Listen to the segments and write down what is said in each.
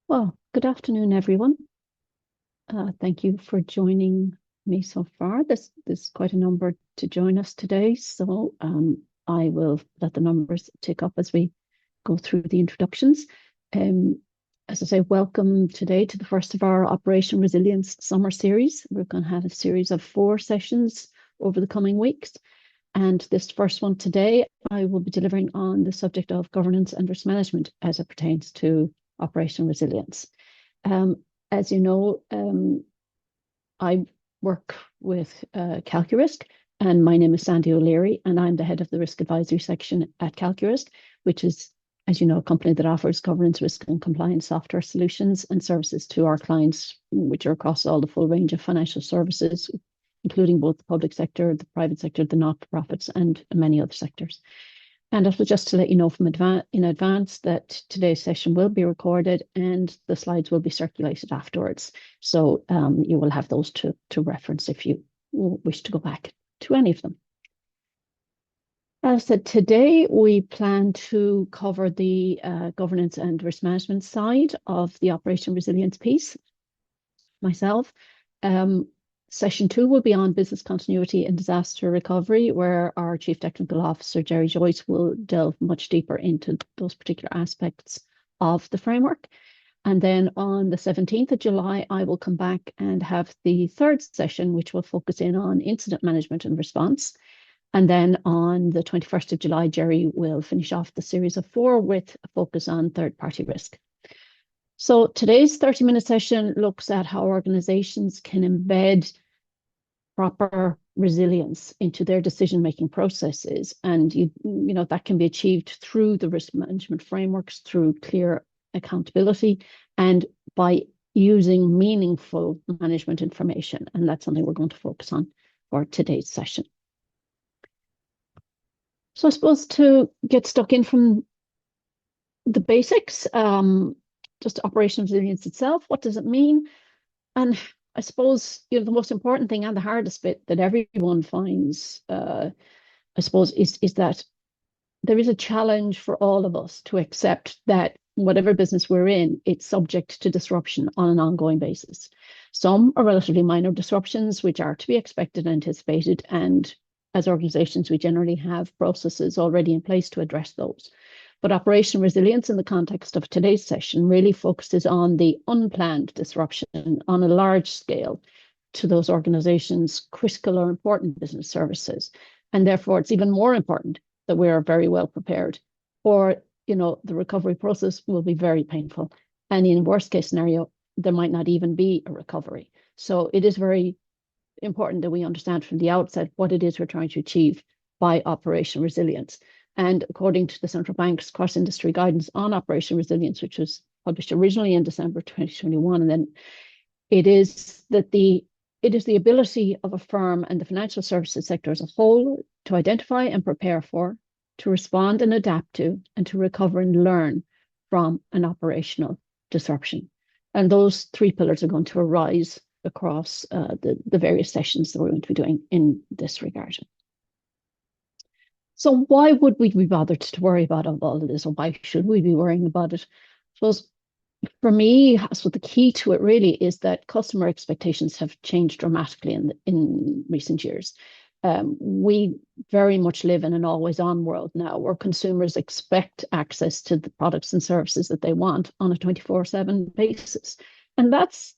Well, good afternoon, everyone. Thank you for joining me so far. There's quite a number to join us today, so I will let the numbers tick up as we go through the introductions. Um, as I say, welcome today to the first of our Operation Resilience Summer Series. We're going to have a series of 4 sessions over the coming weeks. And this first one today, I will be delivering on the subject of governance and risk management as it pertains to operational resilience. As you know, I work with KRIs, and my name is Sandy O'Leary, and I'm the head of the risk advisory section at KRIs, which is, as you know, a company that offers governance, risk, and compliance software solutions and services to our clients, which are across all the full range of financial services, including both the public sector, the private sector, the not-for-profits, and many other sectors. And it was just to let you know from in advance that today's session will be recorded and the slides will be circulated afterwards. So you will have those to reference if you wish to go back to any of them. As I said, today we plan to cover the governance and risk management side of the Operation Resilience piece. Myself, Session 2 will be on business continuity and disaster recovery, where our Chief Technical Officer, Jerry Joyce, will delve much deeper into those particular aspects of the framework. And then on the 17th of July, I will come back and have the third session, which will focus in on incident management and response. And then on the 21st of July, Jerry will finish off the series of 4 with a focus on third-party risk. So today's 30-minute session looks at how organizations can embed proper resilience into their decision-making processes. And you know that can be achieved through the risk management frameworks, through clear accountability, and by using meaningful management information. And that's something we're going to focus on for today's session. So I suppose to get stuck in from the basics, just operational resilience itself, what does it mean? And I suppose, you know, the most important thing and the hardest bit that everyone finds, I suppose, is that there is a challenge for all of us to accept that whatever business we're in, it's subject to disruption on an ongoing basis. Some are relatively minor disruptions, which are to be expected and anticipated. And as organizations, we generally have processes already in place to address those. But operational resilience in the context of today's session really focuses on the unplanned disruption on a large scale to those organizations' critical or important business services. And therefore, it's even more important that we are very well prepared, or, you know, the recovery process will be very painful. And in worst case scenario, there might not even be a recovery. So it is very important that we understand from the outset what it is we're trying to achieve by operational resilience. And according to the Central Bank's cross-industry guidance on operational resilience, which was published originally in December 2021, and then it is the ability of a firm and the financial services sector as a whole to identify and prepare for, to respond and adapt to, and to recover and learn from an operational disruption. And those 3 pillars are going to arise across the various sessions that we're going to be doing in this regard. So why would we be bothered to worry about all of this, or why should we be worrying about it? I suppose for me, so the key to it really is that customer expectations have changed dramatically in recent years. We very much live in an always-on world now, where consumers expect access to the products and services that they want on a 24/7 basis, and that's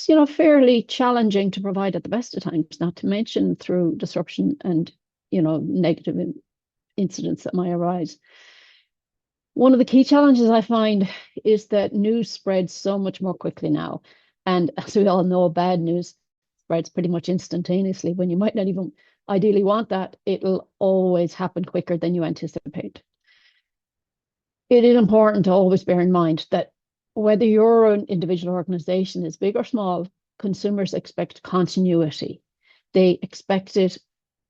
you know, fairly challenging to provide at the best of times, not to mention through disruption and, you know, negative incidents that might arise. One of the key challenges I find is that news spreads so much more quickly now. And as we all know, bad news spreads pretty much instantaneously. When you might not even ideally want that, it'll always happen quicker than you anticipate. It is important to always bear in mind that whether your own individual organization is big or small, consumers expect continuity. They expect it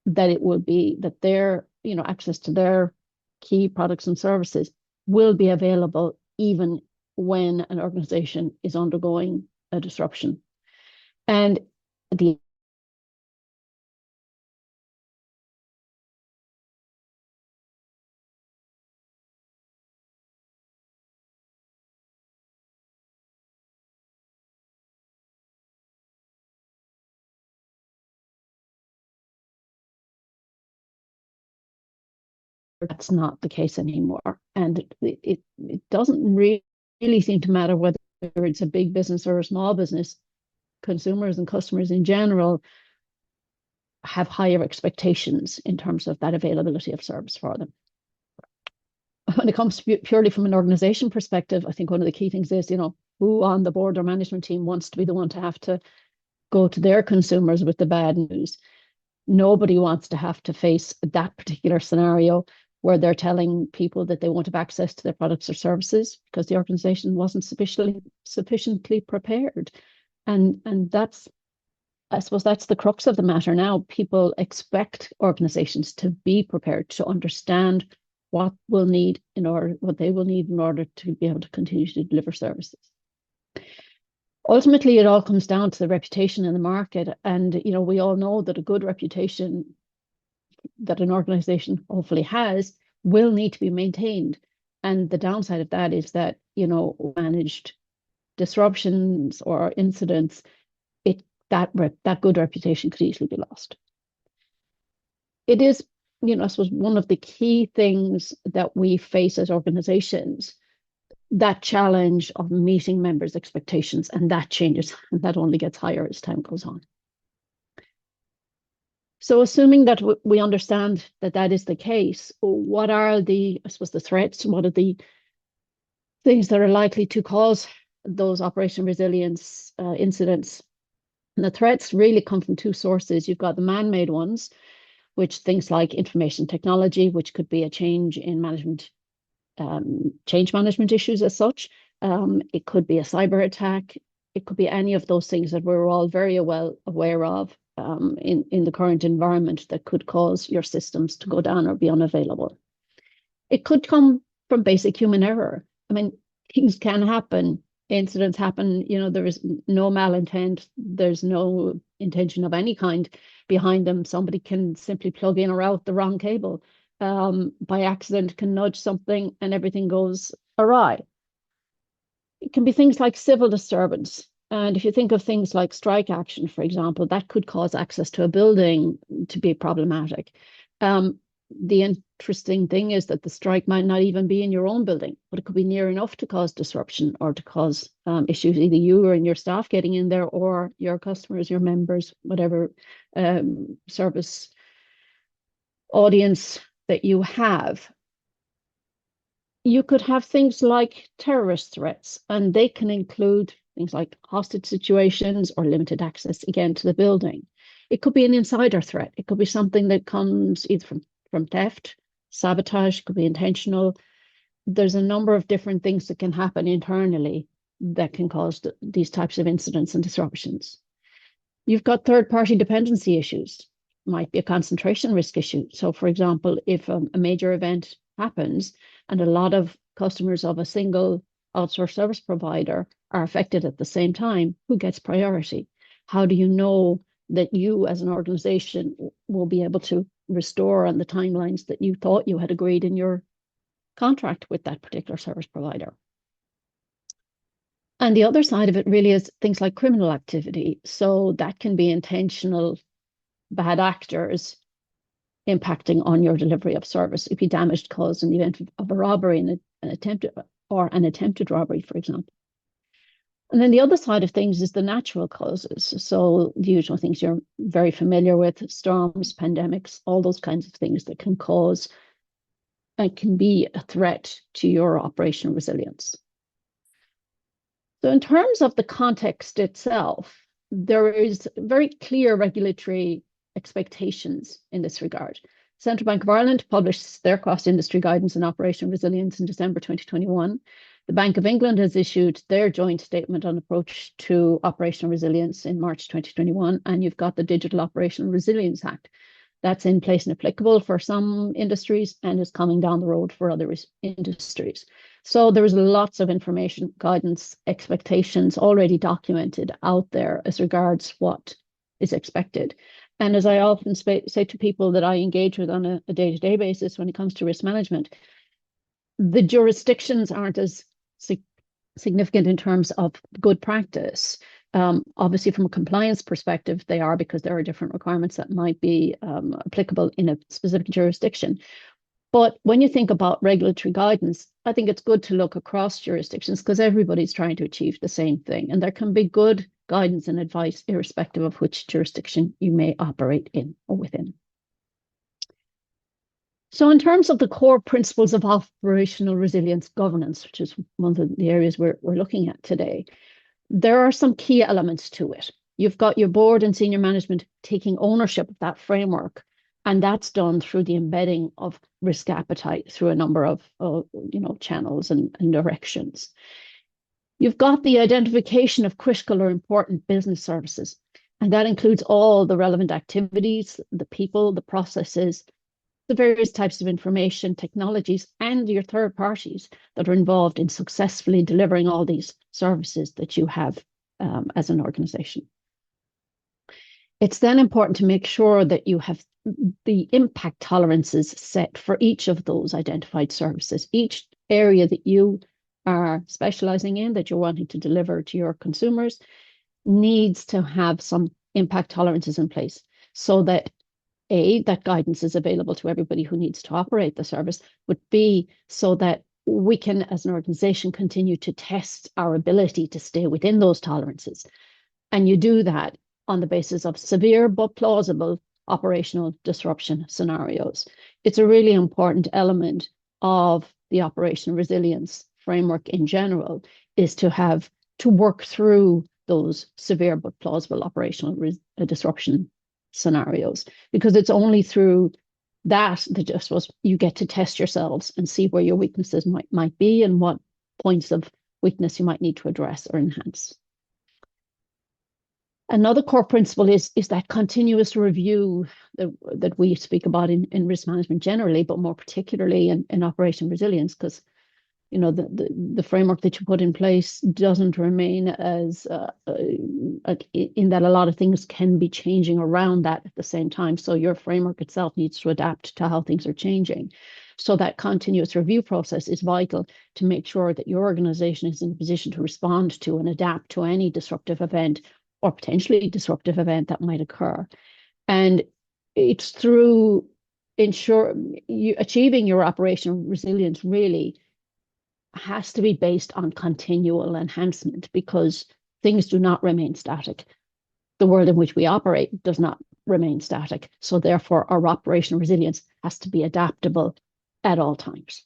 that it will be that their, you know, access to their key products and services will be available even when an organization is undergoing a disruption. And the that's not the case anymore. And it doesn't really seem to matter whether it's a big business or a small business. Consumers and customers in general have higher expectations in terms of that availability of service for them. When it comes to purely from an organization perspective, I think one of the key things is, who on the board or management team wants to be the one to have to go to their consumers with the bad news. Nobody wants to have to face that particular scenario where they're telling people that they won't have access to their products or services because the organization wasn't sufficiently prepared. And that's, I suppose that's the crux of the matter now. People expect organizations to be prepared, to understand what they will need in order to be able to continue to deliver services. Ultimately, it all comes down to the reputation in the market. And, we all know that a good reputation that an organization hopefully has will need to be maintained. And the downside of that is that, managed disruptions or incidents, that good reputation could easily be lost. It is, I suppose, one of the key things that we face as organizations, that challenge of meeting members' expectations, and that changes, and that only gets higher as time goes on. So assuming that we understand that that is the case, what are the threats? What are the things that are likely to cause those operational resilience incidents? And the threats really come from two sources. You've got the man-made ones, which things like information technology, which could be a change in management, change management issues as such. It could be a cyber attack. It could be any of those things that we're all very well aware of in the current environment that could cause your systems to go down or be unavailable. It could come from basic human error. I mean, things can happen. Incidents happen, there is no malintent, there's no intention of any kind behind them. Somebody can simply plug in or out the wrong cable, by accident can nudge something and everything goes awry. It can be things like civil disturbance. And if you think of things like strike action, for example, that could cause access to a building to be problematic. The interesting thing is that the strike might not even be in your own building, but it could be near enough to cause disruption or to cause issues, either you or your staff getting in there or your customers, your members, whatever service audience that you have. You could have things like terrorist threats, and they can include things like hostage situations or limited access, again, to the building. It could be an insider threat. It could be something that comes either from theft, sabotage, could be intentional. There's a number of different things that can happen internally that can cause these types of incidents and disruptions. You've got third-party dependency issues. Might be a concentration risk issue. So, for example, if a major event happens and a lot of customers of a single outsourced service provider are affected at the same time, who gets priority? How do you know that you as an organization will be able to restore on the timelines that you thought you had agreed in your contract with that particular service provider? And the other side of it really is things like criminal activity. So that can be intentional bad actors impacting on your delivery of service. If you damaged caused in the event of a robbery and an attempted robbery, for example. And then the other side of things is the natural causes. So the usual things you're very familiar with, storms, pandemics, all those kinds of things that can cause and can be a threat to your operational resilience. So in terms of the context itself, there is very clear regulatory expectations in this regard. Central Bank of Ireland published their cross-industry guidance on operational resilience in December 2021. The Bank of England has issued their joint statement on approach to operational resilience in March 2021, and you've got the Digital Operational Resilience Act. That's in place and applicable for some industries and is coming down the road for other industries. So there is lots of information, guidance, expectations already documented out there as regards what is expected. And as I often say to people that I engage with on a day-to-day basis when it comes to risk management, the jurisdictions aren't as significant in terms of good practice. Obviously, from a compliance perspective, they are, because there are different requirements that might be applicable in a specific jurisdiction. But when you think about regulatory guidance, I think it's good to look across jurisdictions because everybody's trying to achieve the same thing. And there can be good guidance and advice irrespective of which jurisdiction you may operate in or within. So in terms of the core principles of operational resilience governance, which is one of the areas we're looking at today, there are some key elements to it. You've got your board and senior management taking ownership of that framework, and that's done through the embedding of risk appetite through a number of channels and directions. You've got the identification of critical or important business services, and that includes all the relevant activities, the people, the processes, the various types of information, technologies, and your third parties that are involved in successfully delivering all these services that you have as an organization. It's then important to make sure that you have the impact tolerances set for each of those identified services. Each area that you are specializing in, that you're wanting to deliver to your consumers, needs to have some impact tolerances in place so that A, that guidance is available to everybody who needs to operate the service, but B, so that we can, as an organization, continue to test our ability to stay within those tolerances. And you do that on the basis of severe but plausible operational disruption scenarios. It's a really important element of the operational resilience framework in general, is to work through those severe but plausible operational disruption scenarios, because it's only through that I suppose you get to test yourselves and see where your weaknesses might be and what points of weakness you might need to address or enhance. Another core principle is that continuous review that we speak about in risk management generally, but more particularly in operation resilience, because the framework that you put in place doesn't remain as in that a lot of things can be changing around that at the same time. So your framework itself needs to adapt to how things are changing. So that continuous review process is vital to make sure that your organization is in a position to respond to and adapt to any disruptive event or potentially disruptive event that might occur. And it's through achieving your operational resilience really has to be based on continual enhancement, because things do not remain static. The world in which we operate does not remain static. So therefore, our operational resilience has to be adaptable at all times.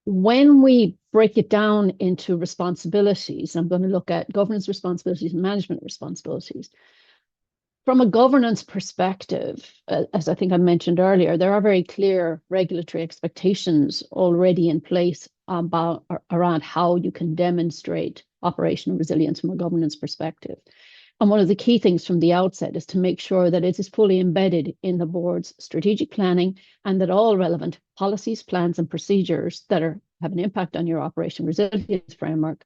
When we break it down into responsibilities, I'm going to look at governance responsibilities and management responsibilities. From a governance perspective, as I think I mentioned earlier, there are very clear regulatory expectations already in place around how you can demonstrate operational resilience from a governance perspective. And one of the key things from the outset is to make sure that it is fully embedded in the board's strategic planning, and that all relevant policies, plans, and procedures that have an impact on your operational resilience framework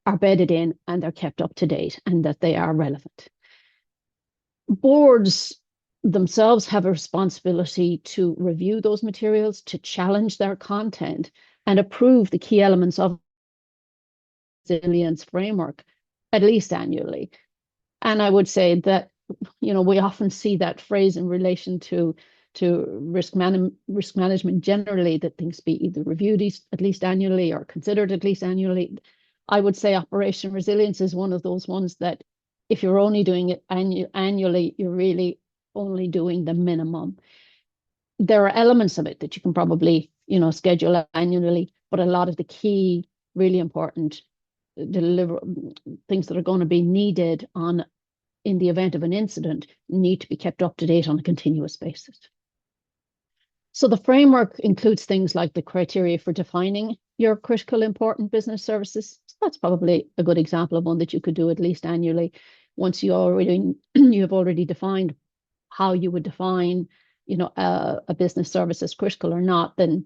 are bedded in and they're kept up to date, and that they are relevant. Boards themselves have a responsibility to review those materials, to challenge their content, and approve the key elements of the resilience framework at least annually. And I would say that, we often see that phrase in relation to risk management generally, that things be either reviewed at least annually or considered at least annually. I would say operation resilience is one of those ones that if you're only doing it annually, you're really only doing the minimum. There are elements of it that you can probably, schedule annually, but a lot of the key, really important things that are going to be needed in the event of an incident need to be kept up to date on a continuous basis. So the framework includes things like the criteria for defining your critical important business services. So that's probably a good example of one that you could do at least annually. Once you have already defined how you would define, a business service as critical or not, then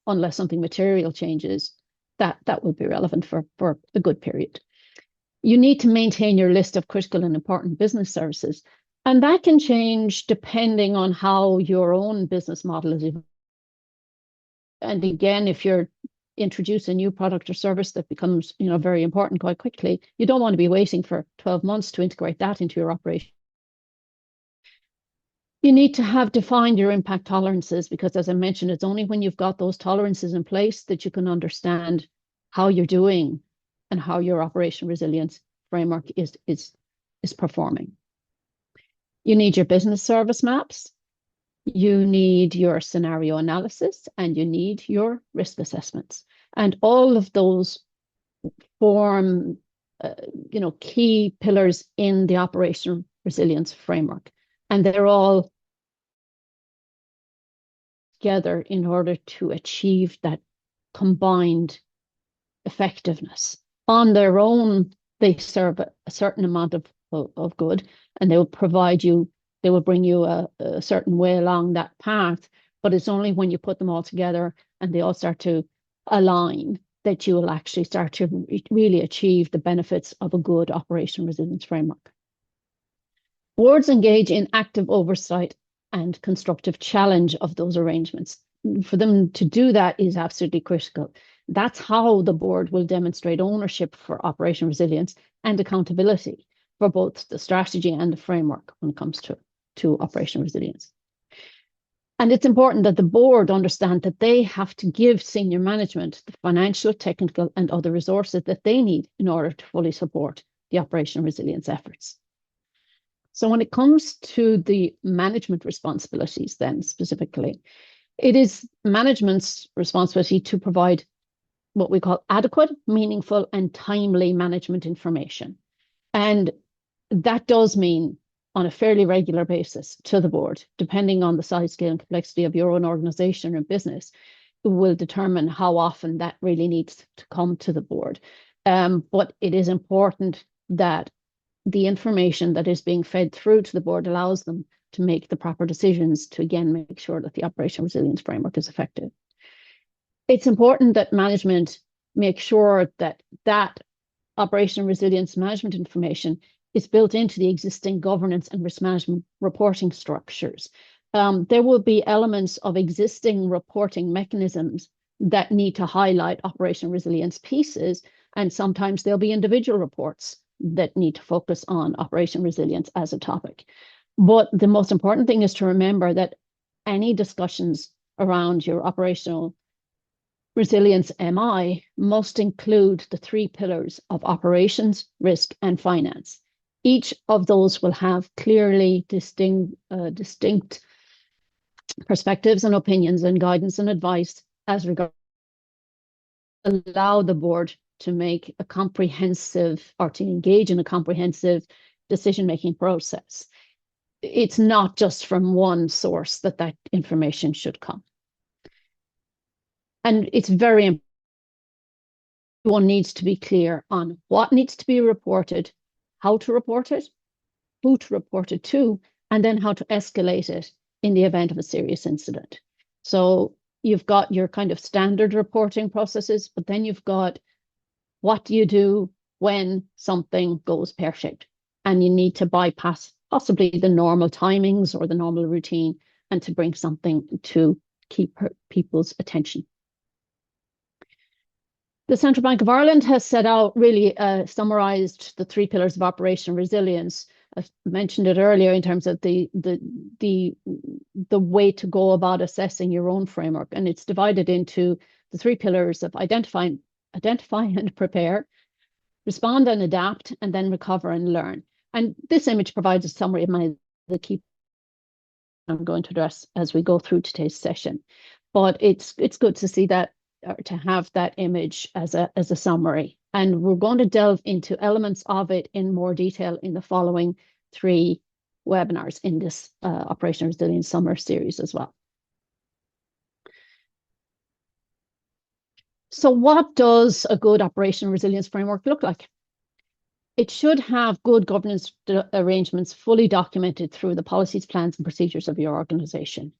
unless something material changes, that will be relevant for a good period. You need to maintain your list of critical and important business services, and that can change depending on how your own business model is evolving. And again, if you're introduce a new product or service that becomes, very important quite quickly, you don't want to be waiting for 12 months to integrate that into your operation. You need to have defined your impact tolerances, because as I mentioned, it's only when you've got those tolerances in place that you can understand how you're doing and how your operational resilience framework is performing. You need your business service maps, you need your scenario analysis, and you need your risk assessments. And all of those form key pillars in the operational resilience framework. And they're all together in order to achieve that combined effectiveness. On their own, they serve a certain amount of good, and they will bring you a certain way along that path. But it's only when you put them all together and they all start to align that you will actually start to really achieve the benefits of a good operational resilience framework. Boards engage in active oversight and constructive challenge of those arrangements. For them to do that is absolutely critical. That's how the board will demonstrate ownership for operational resilience and accountability for both the strategy and the framework when it comes to operational resilience. And it's important that the board understand that they have to give senior management the financial, technical, and other resources that they need in order to fully support the operational resilience efforts. So when it comes to the management responsibilities, then specifically, it is management's responsibility to provide what we call adequate, meaningful, and timely management information. And that does mean on a fairly regular basis to the board, depending on the size, scale, and complexity of your own organization or business, will determine how often that really needs to come to the board. But it is important that the information that is being fed through to the board allows them to make the proper decisions to, again, make sure that the operational resilience framework is effective. It's important that management make sure that that operational resilience management information is built into the existing governance and risk management reporting structures. There will be elements of existing reporting mechanisms that need to highlight operational resilience pieces, and sometimes there'll be individual reports that need to focus on operational resilience as a topic. But the most important thing is to remember that any discussions around your operational resilience MI must include the three pillars of operations, risk, and finance. Each of those will have clearly distinct perspectives and opinions and guidance and advice as regards allow the board to make a comprehensive or to engage in a comprehensive decision-making process. It's not just from one source that information should come. And it's very important. One needs to be clear on what needs to be reported, how to report it, who to report it to, and then how to escalate it in the event of a serious incident. So you've got your kind of standard reporting processes, but then you've got what do you do when something goes pear-shaped and you need to bypass possibly the normal timings or the normal routine and to bring something to keep people's attention. The Central Bank of Ireland has set out, really summarised the three pillars of operational resilience. I mentioned it earlier in terms of the way to go about assessing your own framework, and it's divided into the three pillars of identify and prepare, respond and adapt, and then recover and learn. And this image provides a summary of the key I'm going to address as we go through today's session. But it's good to see that, or to have that image as a summary. And we're going to delve into elements of it in more detail in the following three webinars in this Operational Resilience Summer Series as well. So what does a good operational resilience framework look like? It should have good governance arrangements fully documented through the policies, plans, and procedures of your organization.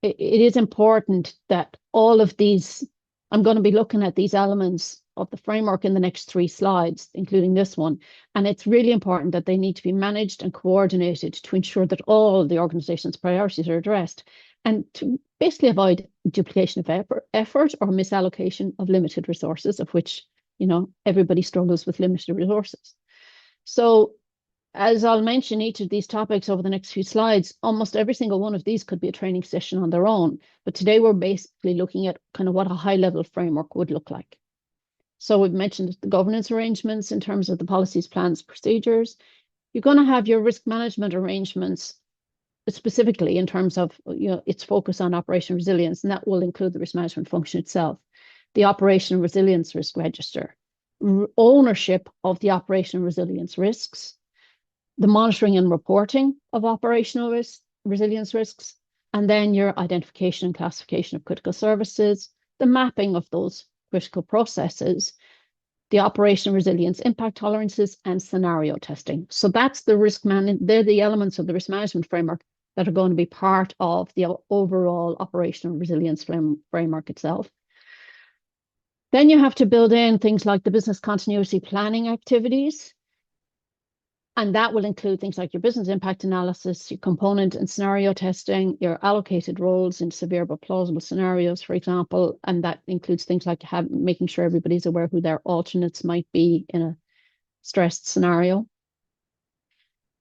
It is important that all of these, I'm going to be looking at these elements of the framework in the next three slides, including this one. And it's really important that they need to be managed and coordinated to ensure that all the organization's priorities are addressed and to basically avoid duplication of effort or misallocation of limited resources, of which, everybody struggles with limited resources. So as I'll mention each of these topics over the next few slides, almost every single one of these could be a training session on their own. But today we're basically looking at kind of what a high-level framework would look like. So we've mentioned the governance arrangements in terms of the policies, plans, procedures. You're going to have your risk management arrangements specifically in terms of its focus on operational resilience, and that will include the risk management function itself, the operational resilience risk register, ownership of the operational resilience risks, the monitoring and reporting of operational resilience risks, and then your identification and classification of critical services, the mapping of those critical processes, the operational resilience impact tolerances, and scenario testing. So that's the they're the elements of the risk management framework that are going to be part of the overall operational resilience framework itself. Then you have to build in things like the business continuity planning activities. And that will include things like your business impact analysis, your component and scenario testing, your allocated roles in severe but plausible scenarios, for example. And that includes things like making sure everybody's aware who their alternates might be in a stressed scenario.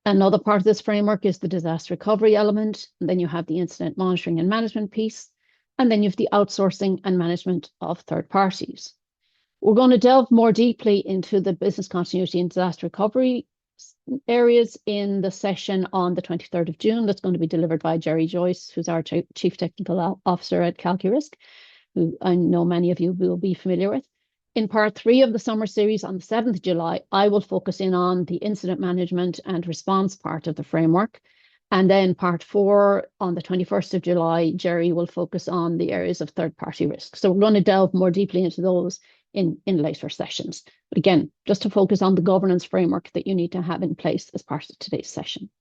Another part of this framework is the disaster recovery element. And then you have the incident monitoring and management piece. And then you have the outsourcing and management of third parties. We're going to delve more deeply into the business continuity and disaster recovery areas in the session on the 23rd of June that's going to be delivered by Jerry Joyce, who's our Chief Technical Officer at KRIs, who I know many of you will be familiar with. In part 3 of the summer series on the 7th of July, I will focus in on the incident management and response part of the framework. And then part 4 on the 21st of July, Jerry will focus on the areas of third-party risk. So we're going to delve more deeply into those in later sessions. But again, just to focus on the governance framework that you need to have in place as part of today's session.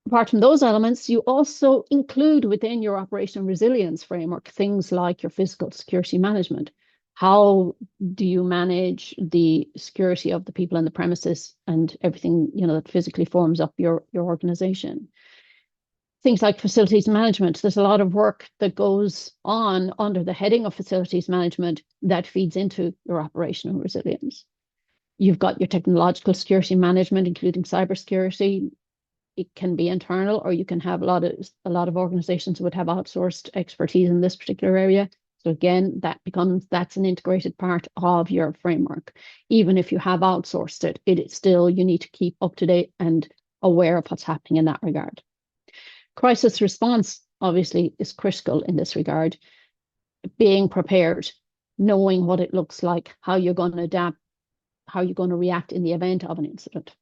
Apart from those elements, you also include within your operational resilience framework things like your physical security management. How do you manage the security of the people in the premises and everything that physically forms up your organization? Things like facilities management. There's a lot of work that goes on under the heading of facilities management that feeds into your operational resilience. You've got your technological security management, including cybersecurity. It can be internal, or you can have a lot of organizations would have outsourced expertise in this particular area. So again, that's an integrated part of your framework. Even if you have outsourced it, you need to keep up to date and aware of what's happening in that regard. Crisis response, obviously, is critical in this regard. Being prepared, knowing what it looks like, how you're going to adapt, how you're going to react in the event of an incident.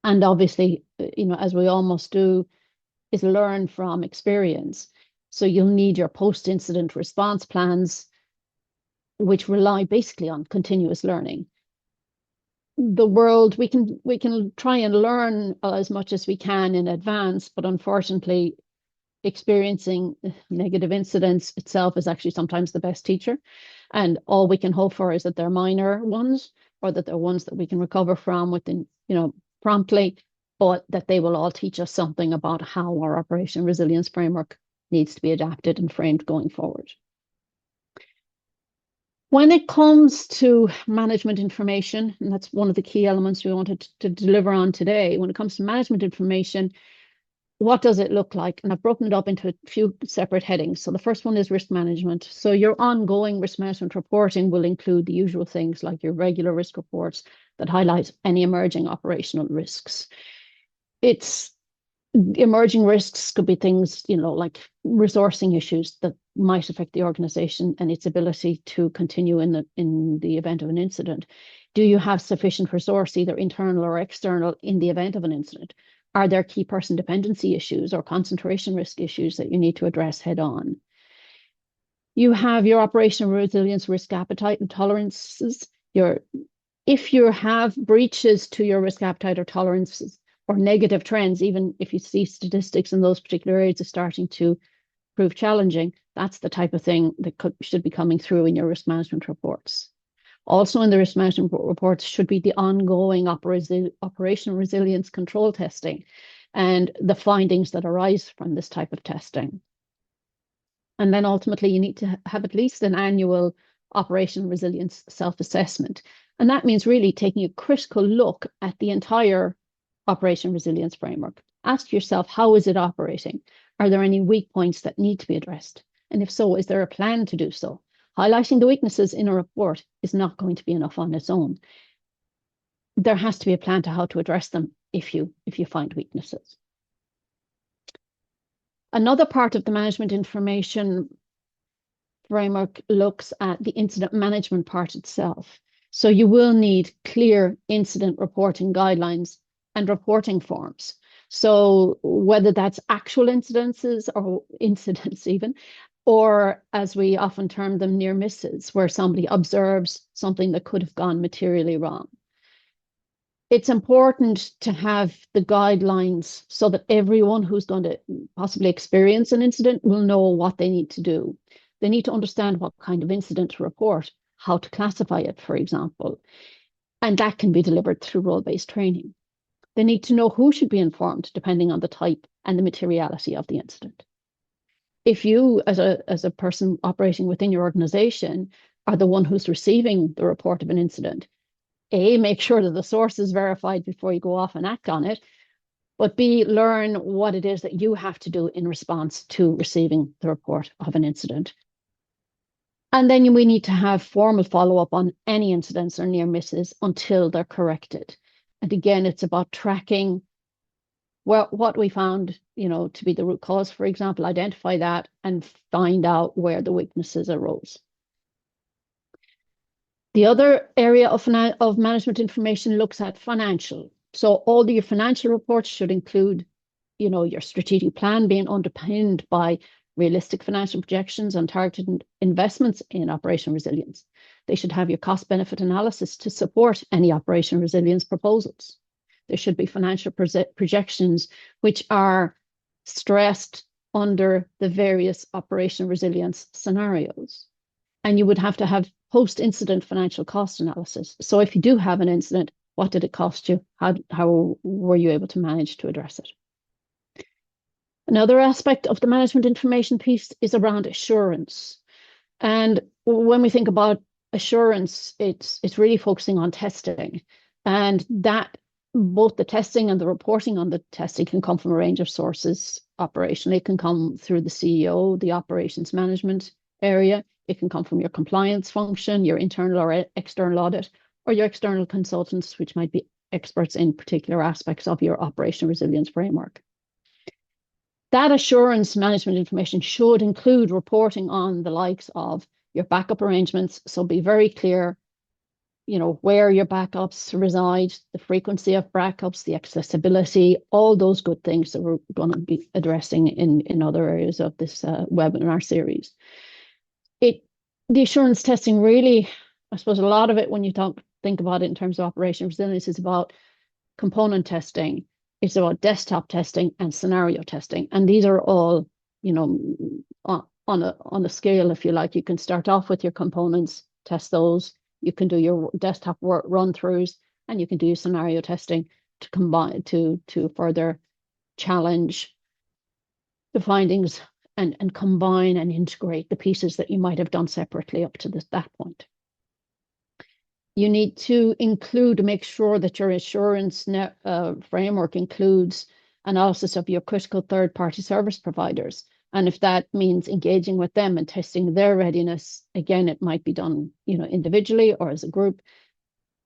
And obviously, as we almost do, is learn from experience. So you'll need your post-incident response plans, which rely basically on continuous learning. The world, we can try and learn as much as we can in advance, but unfortunately, experiencing negative incidents itself is actually sometimes the best teacher. And all we can hope for is that they're minor ones, or that they're ones that we can recover from within, promptly, but that they will all teach us something about how our operational resilience framework needs to be adapted and framed going forward. When it comes to management information, and that's one of the key elements we wanted to deliver on today, when it comes to management information, what does it look like? And I've broken it up into a few separate headings. So the first one is risk management. So your ongoing risk management reporting will include the usual things like your regular risk reports that highlight any emerging operational risks. Emerging risks could be things, like resourcing issues that might affect the organization and its ability to continue in the event of an incident. Do you have sufficient resource, either internal or external, in the event of an incident? Are there key person dependency issues or concentration risk issues that you need to address head on? You have your operational resilience risk appetite and tolerances. If you have breaches to your risk appetite or tolerances, or negative trends, even if you see statistics in those particular areas are starting to prove challenging, that's the type of thing that should be coming through in your risk management reports. Also in the risk management reports should be the ongoing operational resilience control testing and the findings that arise from this type of testing. And then ultimately you need to have at least an annual operational resilience self-assessment. And that means really taking a critical look at the entire operation resilience framework. Ask yourself, how is it operating? Are there any weak points that need to be addressed? And if so, is there a plan to do so? Highlighting the weaknesses in a report is not going to be enough on its own. There has to be a plan to how to address them if you find weaknesses. Another part of the management information framework looks at the incident management part itself. So you will need clear incident reporting guidelines and reporting forms. So whether that's actual incidences or incidents even, or as we often term them, near misses, where somebody observes something that could have gone materially wrong. It's important to have the guidelines so that everyone who's going to possibly experience an incident will know what they need to do. They need to understand what kind of incident to report, how to classify it, for example, and that can be delivered through role-based training. They need to know who should be informed depending on the type and the materiality of the incident. If you, as a person operating within your organization, are the one who's receiving the report of an incident, A, make sure that the source is verified before you go off and act on it, but B, learn what it is that you have to do in response to receiving the report of an incident. And then we need to have formal follow-up on any incidents or near misses until they're corrected. And again, it's about tracking what we found, to be the root cause, for example, identify that and find out where the weaknesses arose. The other area of management information looks at financial. So all your financial reports should include, your strategic plan being underpinned by realistic financial projections and targeted investments in operation resilience. They should have your cost-benefit analysis to support any operation resilience proposals. There should be financial projections which are stressed under the various operation resilience scenarios. And you would have to have post-incident financial cost analysis. So if you do have an incident, what did it cost you? How were you able to manage to address it? Another aspect of the management information piece is around assurance. And when we think about assurance, it's really focusing on testing. And that both the testing and the reporting on the testing can come from a range of sources operationally. It can come through the CEO, the operations management area. It can come from your compliance function, your internal or external audit, or your external consultants, which might be experts in particular aspects of your operation resilience framework. That assurance management information should include reporting on the likes of your backup arrangements. So be very clear, where your backups reside, the frequency of backups, the accessibility, all those good things that we're going to be addressing in other areas of this webinar series. The assurance testing really, I suppose a lot of it, when you think about it in terms of operation resilience, is about component testing. It's about desktop testing and scenario testing. And these are all, on a scale, if you like. You can start off with your components, test those. You can do your desktop run-throughs, and you can do your scenario testing to combine to further challenge the findings and combine and integrate the pieces that you might have done separately up to that point. You need to make sure that your assurance framework includes analysis of your critical third-party service providers. And if that means engaging with them and testing their readiness, again, it might be done, individually or as a group,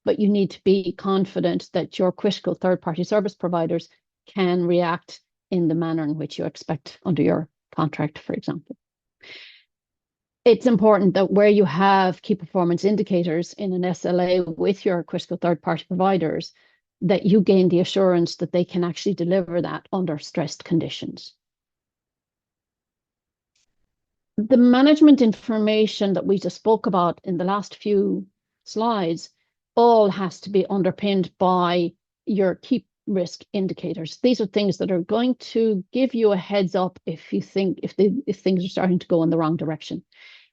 but you need to be confident that your critical third-party service providers can react in the manner in which you expect under your contract, for example. It's important that where you have key performance indicators in an SLA with your critical third-party providers, that you gain the assurance that they can actually deliver that under stressed conditions. The management information that we just spoke about in the last few slides all has to be underpinned by your key risk indicators. These are things that are going to give you a heads up if things are starting to go in the wrong direction.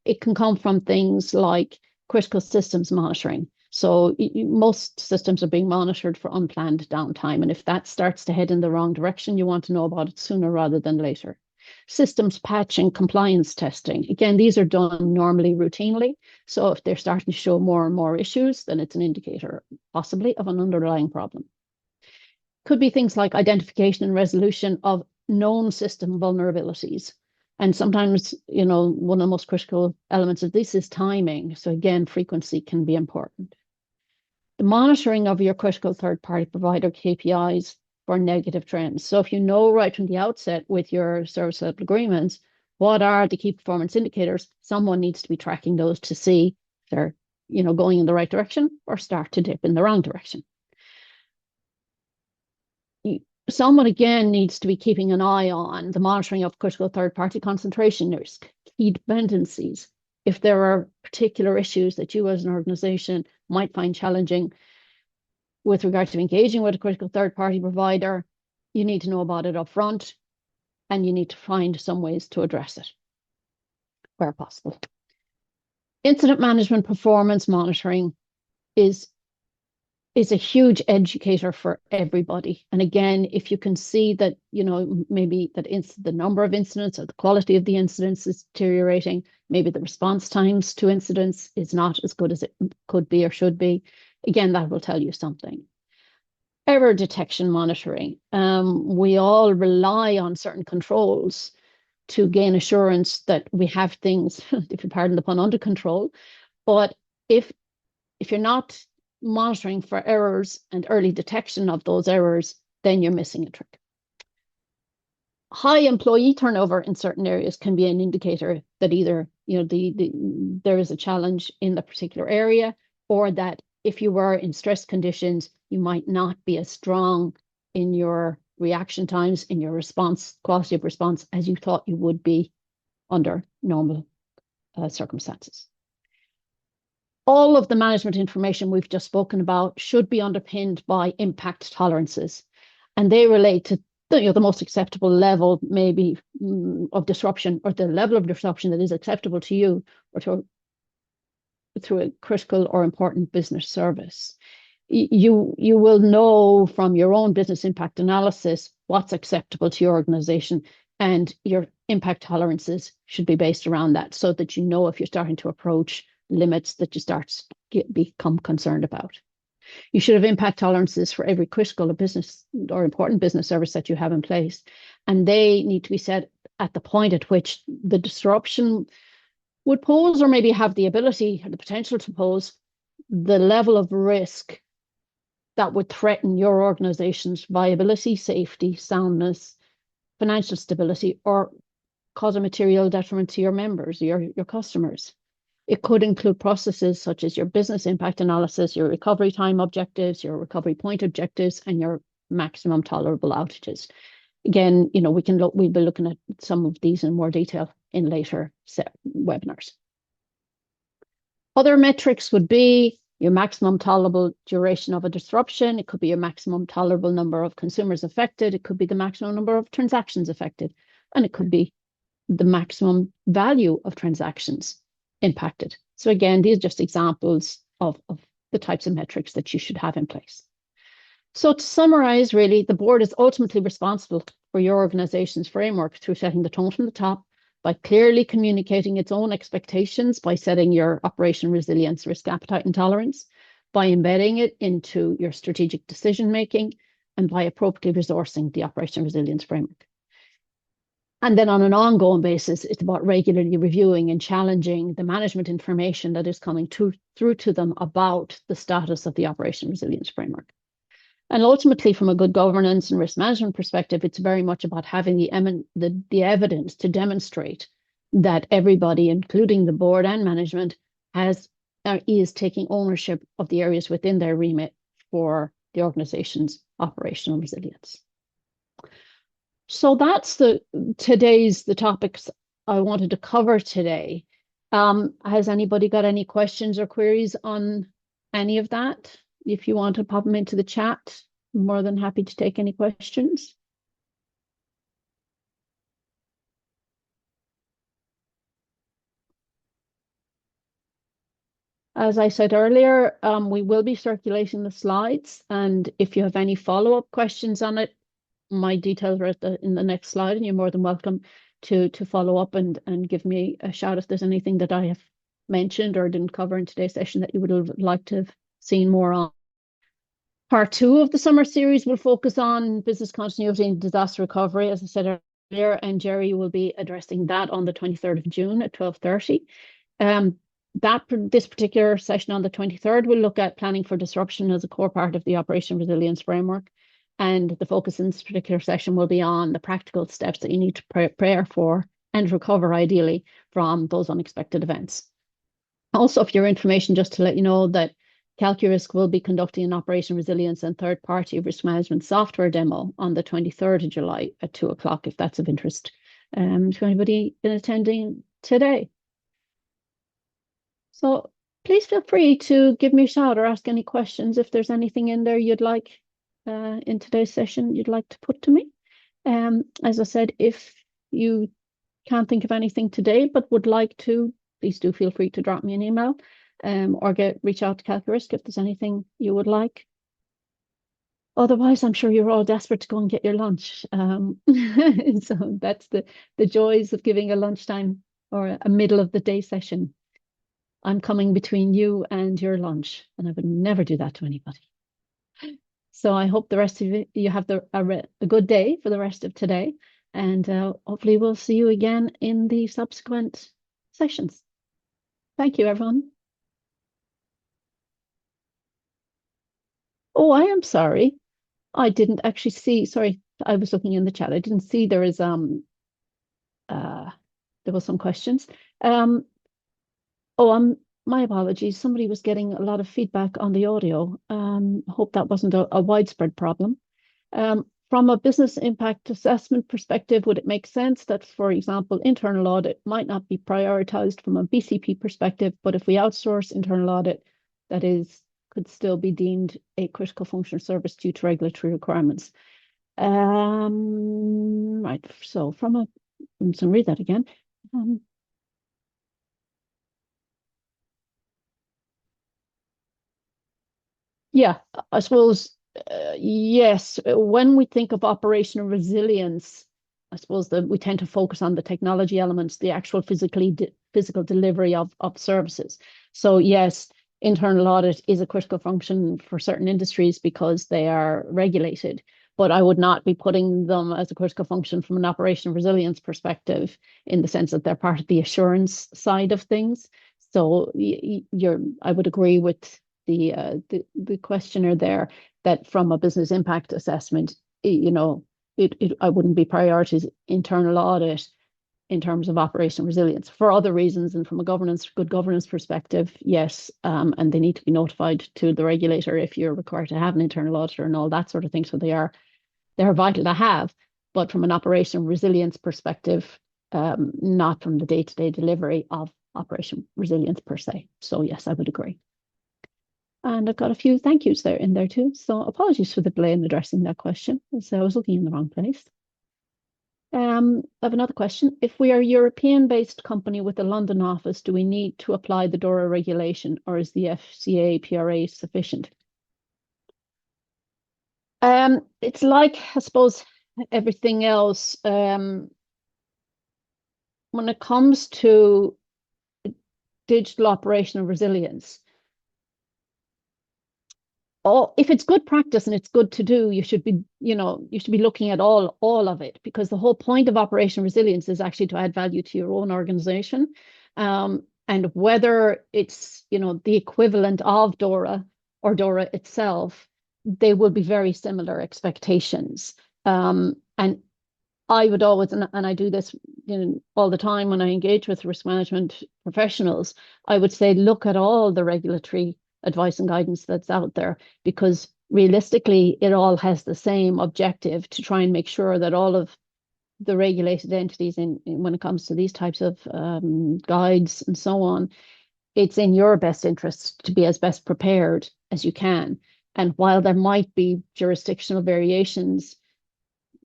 It can come from things like critical systems monitoring. So most systems are being monitored for unplanned downtime. And if that starts to head in the wrong direction, you want to know about it sooner rather than later. Systems patching, compliance testing. Again, these are done normally routinely. So if they're starting to show more and more issues, then it's an indicator possibly of an underlying problem. Could be things like identification and resolution of known system vulnerabilities. And sometimes, you know, one of the most critical elements of this is timing. So again, frequency can be important. The monitoring of your critical third-party provider KPIs for negative trends. So if you know right from the outset with your service level agreements, what are the key performance indicators, someone needs to be tracking those to see if they're, you know, going in the right direction or start to dip in the wrong direction. Someone again needs to be keeping an eye on the monitoring of critical third-party concentration risk, key dependencies. If there are particular issues that you as an organization might find challenging with regard to engaging with a critical third-party provider, you need to know about it up front, and you need to find some ways to address it where possible. Incident management performance monitoring is a huge educator for everybody. And again, if you can see that, you know, maybe that the number of incidents or the quality of the incidents is deteriorating, maybe the response times to incidents is not as good as it could be or should be, again, that will tell you something. Error detection monitoring. We all rely on certain controls to gain assurance that we have things, if you pardon the pun, under control. But if you're not monitoring for errors and early detection of those errors, then you're missing a trick. High employee turnover in certain areas can be an indicator that either, you know, there is a challenge in the particular area, or that if you were in stress conditions, you might not be as strong in your reaction times, in your response, quality of response, as you thought you would be under normal circumstances. All of the management information we've just spoken about should be underpinned by impact tolerances, and they relate to the most acceptable level maybe of disruption, or the level of disruption that is acceptable to you or through a critical or important business service. You will know from your own business impact analysis what's acceptable to your organization, and your impact tolerances should be based around that, so that you know if you're starting to approach limits that you start to become concerned about. You should have impact tolerances for every critical business or important business service that you have in place, and they need to be set at the point at which the disruption would pose, or maybe have the ability or the potential to pose, the level of risk that would threaten your organization's viability, safety, soundness, financial stability, or cause a material detriment to your members, your customers. It could include processes such as your business impact analysis, your recovery time objectives, your recovery point objectives, and your maximum tolerable outages. Again, you know, we'll be looking at some of these in more detail in later webinars. Other metrics would be your maximum tolerable duration of a disruption. It could be your maximum tolerable number of consumers affected. It could be the maximum number of transactions affected. And it could be the maximum value of transactions impacted. So again, these are just examples of the types of metrics that you should have in place. So to summarize, really, the board is ultimately responsible for your organization's framework through setting the tone from the top, by clearly communicating its own expectations, by setting your operation resilience, risk appetite and tolerance, by embedding it into your strategic decision making, and by appropriately resourcing the operation resilience framework. And then on an ongoing basis, it's about regularly reviewing and challenging the management information that is coming through to them about the status of the operation resilience framework. And ultimately, from a good governance and risk management perspective, it's very much about having the evidence to demonstrate that everybody, including the board and management, is taking ownership of the areas within their remit for the organization's operational resilience. So that's the topics I wanted to cover today. Has anybody got any questions or queries on any of that? If you want to pop them into the chat, I'm more than happy to take any questions. As I said earlier, we will be circulating the slides, and if you have any follow-up questions on it, my details are in the next slide, and you're more than welcome to follow up and give me a shout if there's anything that I have mentioned or didn't cover in today's session that you would have liked to have seen more on. Part 2 of the summer series will focus on business continuity and disaster recovery, as I said earlier, and Jerry will be addressing that on the 23rd of June at 12:30. This particular session on the 23rd will look at planning for disruption as a core part of the Operation Resilience Framework. And the focus in this particular session will be on the practical steps that you need to prepare for and recover, ideally, from those unexpected events. Also, for your information, just to let you know that KRIs will be conducting an Operation Resilience and third-party risk management software demo on the 23rd of July at 2 o'clock, if that's of interest to anybody attending today. So please feel free to give me a shout or ask any questions if there's anything in there you'd like in today's session you'd like to put to me. As I said, if you can't think of anything today but would like to, please do feel free to drop me an email or reach out to KRIs if there's anything you would like. Otherwise, I'm sure you're all desperate to go and get your lunch. So that's the joys of giving a lunchtime or a middle of the day session. I'm coming between you and your lunch, and I would never do that to anybody. So I hope the rest of you have a good day for the rest of today, and hopefully we'll see you again in the subsequent sessions. Thank you, everyone. Oh, I am sorry. I didn't actually see, sorry, I was looking in the chat. I didn't see there was some questions. My apologies. Somebody was getting a lot of feedback on the audio. Hope that wasn't a widespread problem. From a business impact assessment perspective, would it make sense that, for example, internal audit might not be prioritized from a BCP perspective, but if we outsource internal audit, that is, could still be deemed a critical function service due to regulatory requirements? Right. So I'm just going to read that again. Yeah, I suppose, yes, when we think of operational resilience, I suppose that we tend to focus on the technology elements, the actual physical delivery of services. So yes, internal audit is a critical function for certain industries because they are regulated, but I would not be putting them as a critical function from an operational resilience perspective in the sense that they're part of the assurance side of things. So I would agree with the questioner there that from a business impact assessment, I wouldn't be prioritizing internal audit in terms of operational resilience for other reasons, and from a good governance perspective, yes, and they need to be notified to the regulator if you're required to have an internal auditor and all that sort of thing. So they're vital to have, but from an operational resilience perspective, not from the day-to-day delivery of operation resilience per se. So yes, I would agree. And I've got a few thank yous there in there too. So apologies for the delay in addressing that question. So I was looking in the wrong place. I have another question. If we are a European-based company with a London office, do we need to apply the DORA regulation, or is the FCA PRA sufficient? It's like, I suppose, everything else. When it comes to digital operational resilience, if it's good practice and it's good to do, you should be looking at all of it, because the whole point of operational resilience is actually to add value to your own organization. And whether it's, the equivalent of DORA or DORA itself, they will be very similar expectations. And I would always, and I do this all the time when I engage with risk management professionals, I would say, look at all the regulatory advice and guidance that's out there, because realistically, it all has the same objective to try and make sure that all of the regulated entities when it comes to these types of guides and so on, it's in your best interest to be as best prepared as you can. And while there might be jurisdictional variations,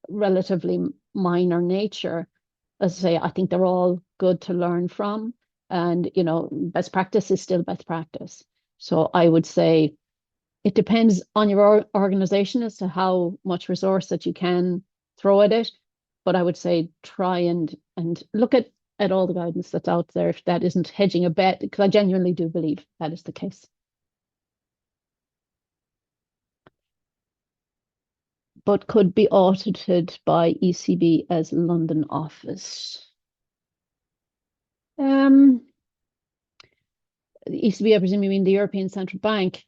relatively minor nature, as I say, I think they're all good to learn from. And, best practice is still best practice. So I would say it depends on your organization as to how much resource that you can throw at it. but I would say try and look at all the guidance that's out there if that isn't hedging a bet, because I genuinely do believe that is the case. But could be audited by ECB as London office. The ECB, I presume you mean the European Central Bank.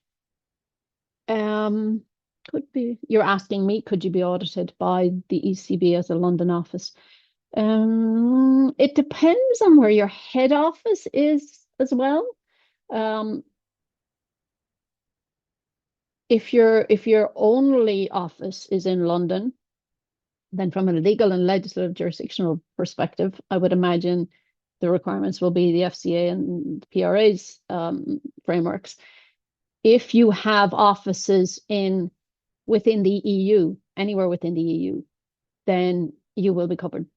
Could be. You're asking me, could you be audited by the ECB as a London office? It depends on where your head office is as well. If your only office is in London, then from a legal and legislative jurisdictional perspective, I would imagine the requirements will be the FCA and the PRA's frameworks. If you have offices within the EU, anywhere within the EU, then you will be covered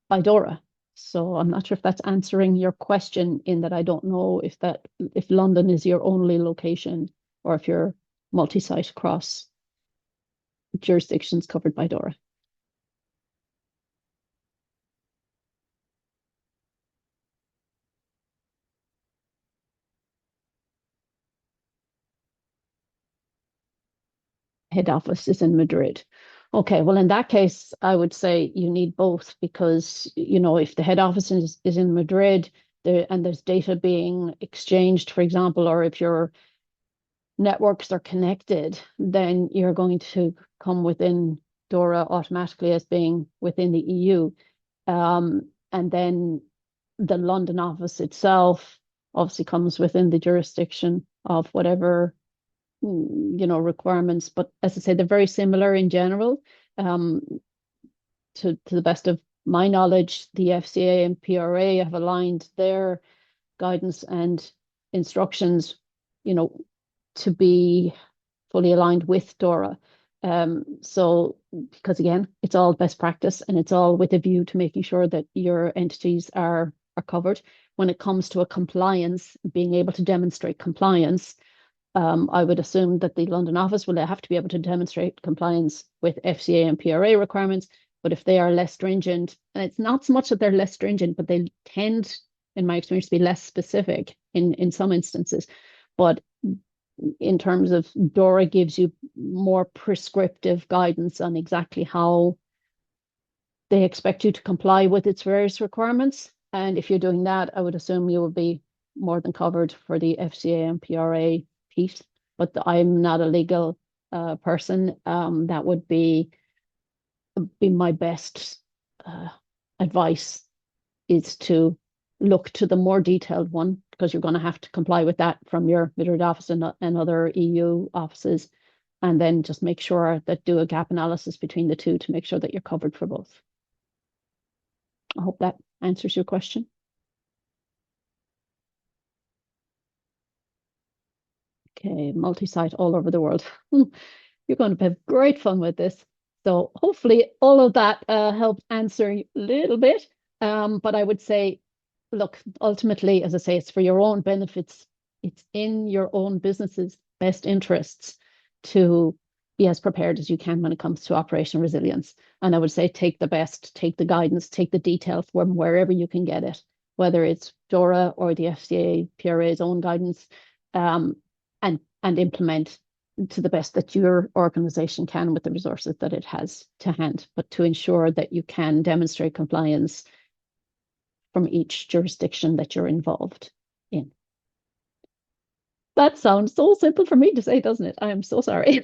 by DORA. So I'm not sure if that's answering your question, in that I don't know if London is your only location or if you're multi-site across jurisdictions covered by DORA. Head office is in Madrid. Okay, well, in that case, I would say you need both, because, if the head office is in Madrid and there's data being exchanged, for example, or if your networks are connected, then you're going to come within DORA automatically as being within the EU. And then the London office itself obviously comes within the jurisdiction of whatever requirements. But as I say, they're very similar in general. To the best of my knowledge, the FCA and PRA have aligned their guidance and instructions, to be fully aligned with DORA. So, because again, it's all best practice and it's all with a view to making sure that your entities are covered. When it comes to a compliance, being able to demonstrate compliance, I would assume that the London office will have to be able to demonstrate compliance with FCA and PRA requirements. But if they are less stringent, and it's not so much that they're less stringent, but they tend, in my experience, to be less specific in some instances. But in terms of DORA gives you more prescriptive guidance on exactly how they expect you to comply with its various requirements. And if you're doing that, I would assume you will be more than covered for the FCA and PRA piece. But I'm not a legal person. That would be my best advice, is to look to the more detailed one, because you're going to have to comply with that from your Madrid office and other EU offices, and then just make sure that do a gap analysis between the two to make sure that you're covered for both. I hope that answers your question. Okay, multi-site all over the world. You're going to have great fun with this. So hopefully all of that helped answer a little bit. But I would say, look, ultimately, as I say, it's for your own benefits. It's in your own business's best interests to be as prepared as you can when it comes to operational resilience. And I would say take the best, take the guidance, take the detail from wherever you can get it, whether it's DORA or the FCA, PRA's own guidance, and implement to the best that your organization can with the resources that it has to hand, but to ensure that you can demonstrate compliance from each jurisdiction that you're involved in. That sounds so simple for me to say, doesn't it? I am so sorry.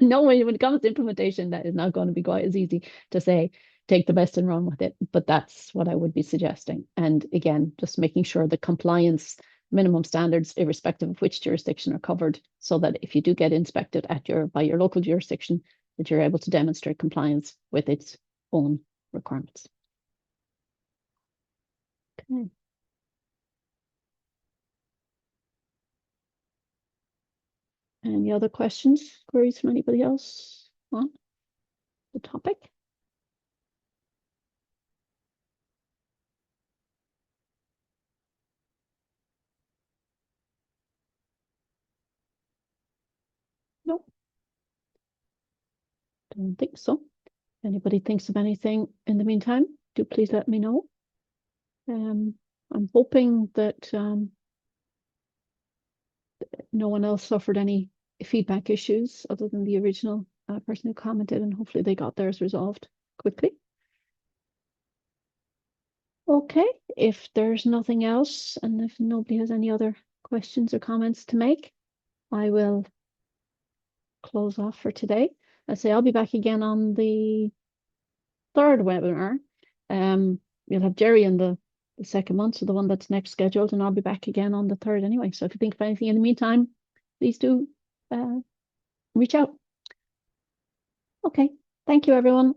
No, when it comes to implementation, that is not going to be quite as easy to say, take the best and run with it. But that's what I would be suggesting. And again, just making sure the compliance minimum standards, irrespective of which jurisdiction, are covered, so that if you do get inspected by your local jurisdiction, that you're able to demonstrate compliance with its own requirements. Okay. Any other questions, queries from anybody else on the topic? No, don't think so. anybody thinks of anything in the meantime, do please let me know. I'm hoping that no one else suffered any feedback issues other than the original person who commented, and hopefully they got theirs resolved quickly. Okay, if there's nothing else, and if nobody has any other questions or comments to make, I will close off for today. I say I'll be back again on the third webinar. You'll have Jerry in the second one, so the one that's next scheduled, and I'll be back again on the third anyway. So if you think of anything in the meantime, please do reach out. Okay, thank you, everyone.